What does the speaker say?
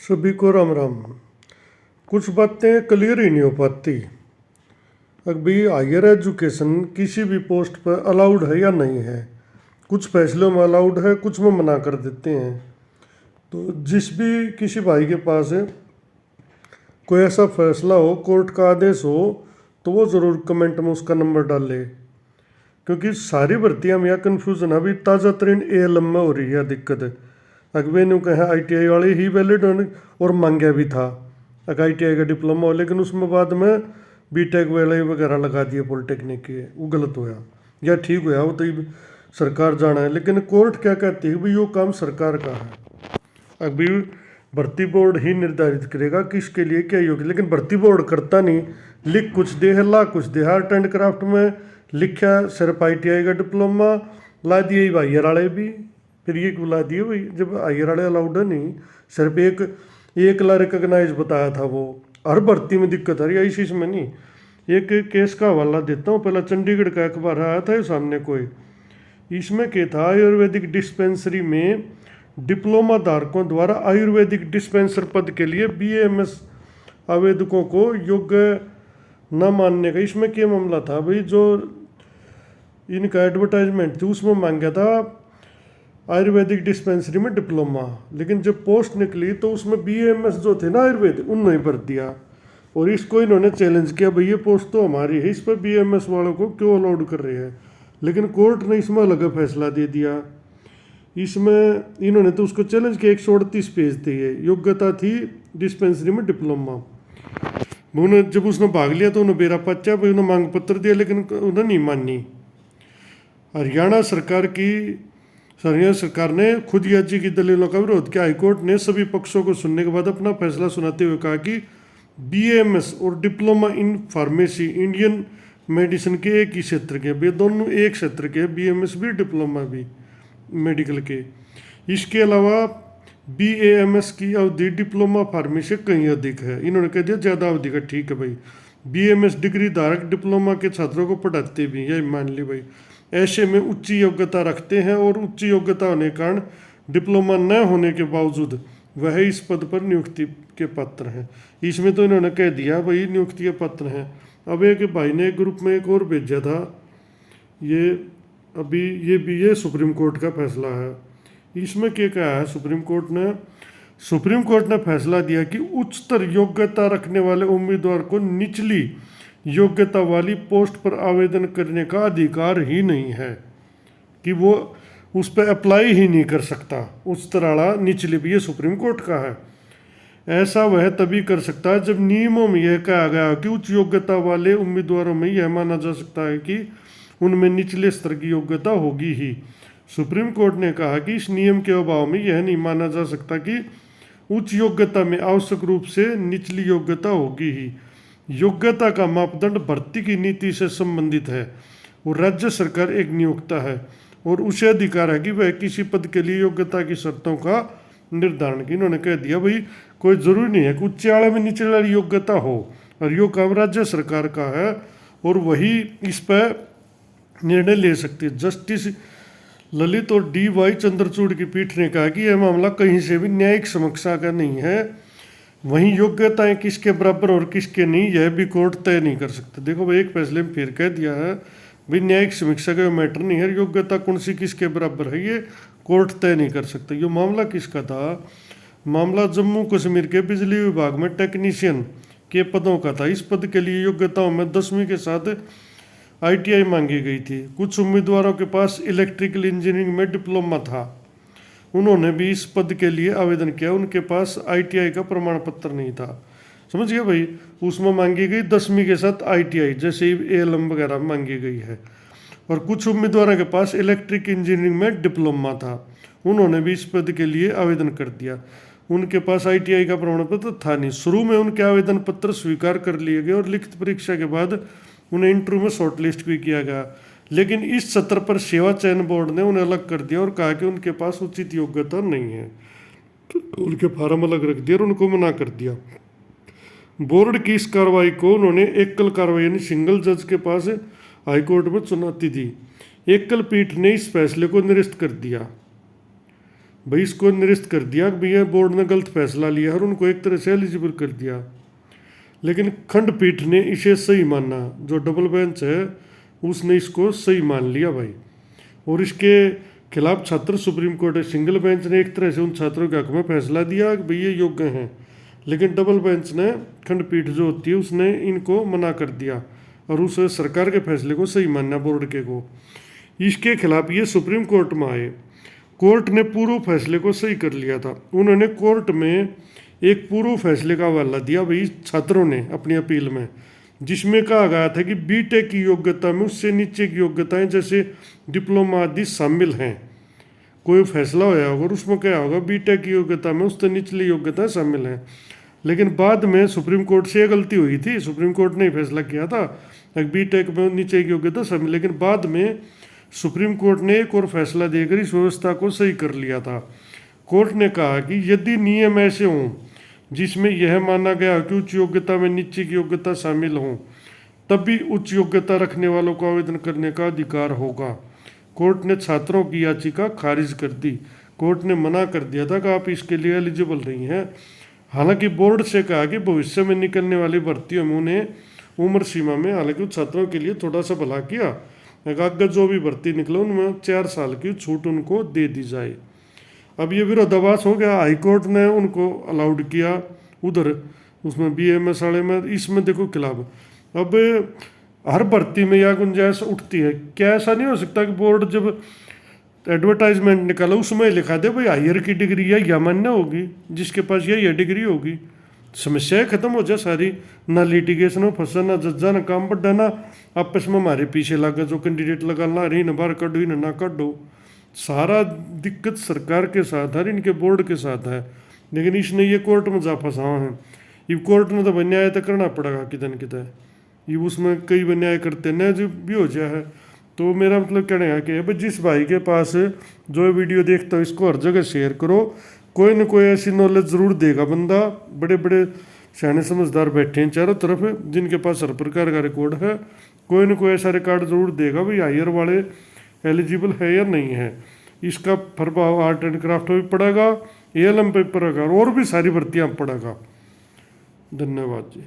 सभी को राम राम। कुछ बातें क्लियर ही नहीं हो पाती। अभी हायर एजुकेशन किसी भी पोस्ट पर अलाउड है या नहीं है। कुछ फैसलों में अलाउड है, कुछ में मना कर देते हैं। तो जिस भी किसी भाई के पास है कोई ऐसा फैसला हो, कोर्ट का आदेश हो, तो वो ज़रूर कमेंट में उसका नंबर डाल ले, क्योंकि सारी भर्तियां में यह कन्फ्यूज़न अभी ताज़ा तरीन ALM में हो रही है दिक्कत। अगवे ने कहा ITI वाले ही वैलिड और मांगा भी था अगर ITI का डिप्लोमा हो, लेकिन उसमें बाद में BTech वाले वगैरह लगा दिए पॉलिटेक्निक के। वो गलत होया या ठीक होया, वो तो सरकार जाना है। लेकिन कोर्ट क्या कहती है भाई, वो काम सरकार का है। अभी भर्ती बोर्ड ही निर्धारित करेगा किसके लिए क्या योग्य, लेकिन भर्ती बोर्ड करता नहीं। लिख कुछ दे है, ला कुछ दे। आर्ट एंड क्राफ्ट में लिखा सिर्फ ITI का डिप्लोमा ला दिए ही भाई वाले भी, फिर ये क्यों ला दिए भाई जब हायर वाले अलाउड है नहीं। सिर्फ एक ला रिकग्नाइज बताया था। वो हर भर्ती में दिक्कत आ रही है, इस इसमें नहीं। एक केस का हवाला देता हूँ। पहला चंडीगढ़ का अखबार आया था सामने कोई, इसमें क्या था, आयुर्वेदिक डिस्पेंसरी में डिप्लोमा धारकों द्वारा आयुर्वेदिक डिस्पेंसर पद के लिए BAMS आवेदकों को योग्य न मानने का। इसमें क्या मामला था भाई, जो इनका एडवर्टाइजमेंट थी उसमें मांगा था आयुर्वेदिक डिस्पेंसरी में डिप्लोमा, लेकिन जब पोस्ट निकली तो उसमें BAMS जो थे ना आयुर्वेद, उन्होंने भर दिया। और इसको इन्होंने चैलेंज किया, भाई ये पोस्ट तो हमारी है, इस पर BAMS वालों को क्यों अलाउड कर रहे हैं। लेकिन कोर्ट ने इसमें अलग फैसला दे दिया। इसमें इन्होंने तो उसको चैलेंज किया। 138 पेज थे, ये योग्यता थी डिस्पेंसरी में डिप्लोमा। उन्होंने जब उसने भाग लिया तो उन्हें बेरा पच्चा भाई, उन्हें मांग पत्र दिया, लेकिन उन्हें नहीं मानी। हरियाणा सरकार ने खुद याची की दलीलों का विरोध किया। हाईकोर्ट ने सभी पक्षों को सुनने के बाद अपना फैसला सुनाते हुए कहा कि BAMS और diploma in pharmacy Indian medicine के एक ही क्षेत्र के, वे दोनों एक क्षेत्र के, BAMS भी डिप्लोमा भी मेडिकल के। इसके अलावा BAMS की अवधि डिप्लोमा फार्मेसी से कहीं अधिक है। इन्होंने कह दिया ज़्यादा अवधि का। ठीक है भाई, BAMS डिग्री धारक डिप्लोमा के छात्रों को पढ़ाते भी, यही मान ली भाई। ऐसे में उच्च योग्यता रखते हैं और उच्च योग्यता होने के कारण डिप्लोमा न होने के बावजूद वह इस पद पर नियुक्ति के पात्र हैं। इसमें तो इन्होंने कह दिया भाई नियुक्ति के पात्र हैं। अब एक भाई ने ग्रुप में एक और भेजा था, ये अभी ये सुप्रीम कोर्ट का फैसला है। इसमें क्या कहा है, सुप्रीम कोर्ट ने फैसला दिया कि उच्चतर योग्यता रखने वाले उम्मीदवार को निचली योग्यता वाली पोस्ट पर आवेदन करने का अधिकार ही नहीं है, कि वो उस पर अप्लाई ही नहीं कर सकता। उच्चतर वाला निचले भी, ये सुप्रीम कोर्ट का है। ऐसा वह तभी कर सकता है जब नियमों में यह कहा गया कि उच्च योग्यता वाले उम्मीदवारों में यह माना जा सकता है कि उनमें निचले स्तर की योग्यता होगी ही। सुप्रीम कोर्ट ने कहा कि इस नियम के अभाव में यह नहीं माना जा सकता कि उच्च योग्यता में आवश्यक रूप से निचली योग्यता होगी ही। योग्यता का मापदंड भर्ती की नीति से संबंधित है और राज्य सरकार एक नियोक्ता है और उसे अधिकार है कि वह किसी पद के लिए योग्यता की शर्तों का निर्धारण की। इन्होंने कह दिया भाई कोई जरूरी नहीं है कि उच्च वाले में नीचे वाली योग्यता हो, और यो काम राज्य सरकार का है और वही इस पर निर्णय ले सकती है। जस्टिस ललित और DY चंद्रचूड़ की पीठ ने कहा कि यह मामला कहीं से भी न्यायिक समीक्षा का नहीं है। वहीं योग्यताएं किसके बराबर और किसके नहीं, यह भी कोर्ट तय नहीं कर सकता। देखो भाई, एक फैसले में फिर कह दिया है भाई न्यायिक समीक्षा का मैटर नहीं है, योग्यता कौन सी किसके बराबर है ये कोर्ट तय नहीं कर सकता। ये मामला किसका था, मामला जम्मू कश्मीर के बिजली विभाग में टेक्नीशियन के पदों का था। इस पद के लिए योग्यताओं में 10वीं के साथ ITI मांगी गई थी। कुछ उम्मीदवारों के पास इलेक्ट्रिकल इंजीनियरिंग में डिप्लोमा था, उन्होंने भी इस पद के लिए आवेदन किया, उनके पास ITI का प्रमाण पत्र नहीं था। समझ गए भाई, उसमें मांगी गई 10वीं के साथ ITI, जैसे ALM वगैरह मांगी गई है। और कुछ उम्मीदवारों के पास इलेक्ट्रिक इंजीनियरिंग में डिप्लोमा था, उन्होंने भी इस पद के लिए आवेदन कर दिया, उनके पास ITI का प्रमाण पत्र था नहीं। शुरू में उनके आवेदन पत्र स्वीकार कर लिए गए और लिखित परीक्षा के बाद उन्हें इंटरव्यू में शॉर्टलिस्ट भी किया गया, लेकिन इस सत्र पर सेवा चयन बोर्ड ने उन्हें अलग कर दिया और कहा कि उनके पास उचित योग्यता नहीं है। तो उनके फार्म अलग रख दिया और उनको मना कर दिया। बोर्ड की इस कार्रवाई को उन्होंने एकल कार्रवाई यानी सिंगल जज के पास हाईकोर्ट में चुनौती दी। एकल पीठ ने इस फैसले को निरस्त कर दिया। भाई इसको निरस्त कर दिया कि भैया बोर्ड ने गलत फैसला लिया और उनको एक तरह से एलिजिबल कर दिया। लेकिन खंडपीठ ने इसे सही माना, जो डबल बेंच है उसने इसको सही मान लिया भाई। और इसके खिलाफ छात्र सुप्रीम कोर्ट है, सिंगल बेंच ने एक तरह से उन छात्रों के हक में फैसला दिया कि भाई ये योग्य हैं, लेकिन डबल बेंच ने, खंडपीठ जो होती है, उसने इनको मना कर दिया और उस सरकार के फैसले को सही माना बोर्ड के को। इसके खिलाफ ये सुप्रीम कोर्ट में आए, कोर्ट ने पूर्व फैसले को सही कर लिया था। उन्होंने कोर्ट में एक पूर्व फैसले का हवाला दिया भाई छात्रों ने अपनी अपील में, जिसमें कहा गया था कि बीटेक की योग्यता में उससे नीचे की योग्यताएं जैसे डिप्लोमा आदि शामिल हैं। कोई फैसला होया होगा और उसमें क्या होगा, बीटेक की योग्यता में उससे निचली योग्यताएं शामिल हैं। लेकिन बाद में सुप्रीम कोर्ट से गलती हुई थी, सुप्रीम कोर्ट ने फैसला किया था बीटेक में नीचे की योग्यता शामिल, लेकिन बाद में सुप्रीम कोर्ट ने एक और फैसला देकर इस व्यवस्था को सही कर लिया था। कोर्ट ने कहा कि यदि नियम ऐसे हों जिसमें यह माना गया कि उच्च योग्यता में नीचे की योग्यता शामिल हों, तब भी उच्च योग्यता रखने वालों को आवेदन करने का अधिकार होगा। कोर्ट ने छात्रों की याचिका खारिज कर दी। कोर्ट ने मना कर दिया था कि आप इसके लिए एलिजिबल नहीं हैं। हालांकि बोर्ड से कहा कि भविष्य में निकलने वाली भर्तियों में उन्हें उम्र सीमा में, हालांकि छात्रों के लिए थोड़ा सा भला किया, अगर जो भी भर्ती निकले उनमें 4 साल की छूट उनको दे दी जाए। अब ये विरोधाभास हो गया, हाईकोर्ट ने उनको अलाउड किया उधर उसमें BAMS वाले में, इसमें देखो खिलाफ। अब हर भर्ती में यह गुंजाइश उठती है, क्या ऐसा नहीं हो सकता कि बोर्ड जब एडवर्टाइजमेंट निकाला उसमें लिखा दे भाई हायर की डिग्री या मान्य होगी, जिसके पास यह डिग्री होगी, समस्याएं खत्म हो जाए सारी, ना लिटिगेशन में फंसा, ना जज्जा, ना काम बढ़ा, ना आपस में हमारे पीछे लगा जो कैंडिडेट लगाना रही न बाहर काटो न ना काटो। सारा दिक्कत सरकार के साथ है, इनके बोर्ड के साथ है, लेकिन इसने ये कोर्ट में जा फंसा है। ये कोर्ट ने तो न्याय तो करना पड़ेगा कितन कितने, ये उसमें कई न्याय करते न्याय जो भी हो जाए है। तो मेरा मतलब कहना है कि भाई जिस भाई के पास जो वीडियो देखता हो इसको हर जगह शेयर करो, कोई ना कोई ऐसी नॉलेज ज़रूर देगा बंदा। बड़े बड़े सियाने समझदार बैठे हैं चारों तरफ, जिनके पास हर प्रकार का रिकॉर्ड है, कोई ना कोई ऐसा रिकॉर्ड ज़रूर देगा भाई हायर वाले एलिजिबल है या नहीं है। इसका प्रभाव आर्ट एंड क्राफ्ट में भी पड़ेगा, ALM पे पड़ेगा और भी सारी भर्तियाँ पड़ेगा। धन्यवाद जी।